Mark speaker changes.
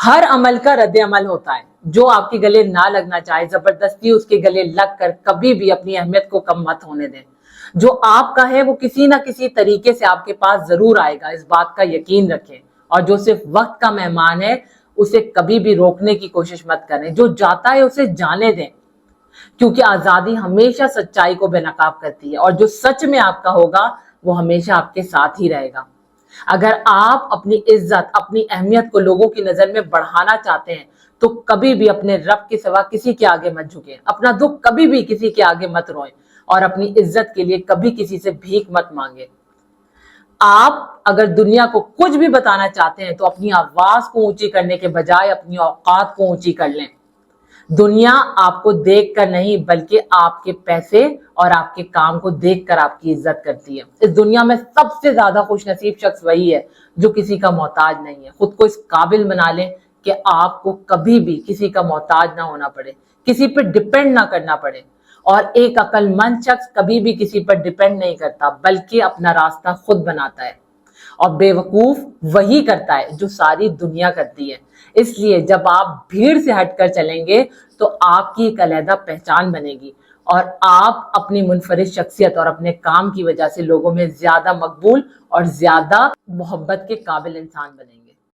Speaker 1: ہر عمل کا رد عمل ہوتا ہے. جو آپ کے گلے نہ لگنا چاہے زبردستی اس کے گلے لگ کر کبھی بھی اپنی اہمیت کو کم مت ہونے دیں. جو آپ کا ہے وہ کسی نہ کسی طریقے سے آپ کے پاس ضرور آئے گا، اس بات کا یقین رکھیں. اور جو صرف وقت کا مہمان ہے اسے کبھی بھی روکنے کی کوشش مت کریں. جو جاتا ہے اسے جانے دیں، کیونکہ آزادی ہمیشہ سچائی کو بے نقاب کرتی ہے، اور جو سچ میں آپ کا ہوگا وہ ہمیشہ آپ کے ساتھ ہی رہے گا. اگر آپ اپنی عزت، اپنی اہمیت کو لوگوں کی نظر میں بڑھانا چاہتے ہیں تو کبھی بھی اپنے رب کے سوا کسی کے آگے مت جھکیں. اپنا دکھ کبھی بھی کسی کے آگے مت روئیں، اور اپنی عزت کے لیے کبھی کسی سے بھیک مت مانگیں. آپ اگر دنیا کو کچھ بھی بتانا چاہتے ہیں تو اپنی آواز کو اونچی کرنے کے بجائے اپنی اوقات کو اونچی کر لیں. دنیا آپ کو دیکھ کر نہیں بلکہ آپ کے پیسے اور آپ کے کام کو دیکھ کر آپ کی عزت کرتی ہے. اس دنیا میں سب سے زیادہ خوش نصیب شخص وہی ہے جو کسی کا محتاج نہیں ہے. خود کو اس قابل بنا لیں کہ آپ کو کبھی بھی کسی کا محتاج نہ ہونا پڑے، کسی پہ ڈیپینڈ نہ کرنا پڑے. اور ایک عقل مند شخص کبھی بھی کسی پر ڈیپینڈ نہیں کرتا بلکہ اپنا راستہ خود بناتا ہے. اور بے وقوف وہی کرتا ہے جو ساری دنیا کرتی ہے. اس لیے جب آپ بھیڑ سے ہٹ کر چلیں گے تو آپ کی ایک علیحدہ پہچان بنے گی، اور آپ اپنی منفرد شخصیت اور اپنے کام کی وجہ سے لوگوں میں زیادہ مقبول اور زیادہ محبت کے قابل انسان بنیں گے.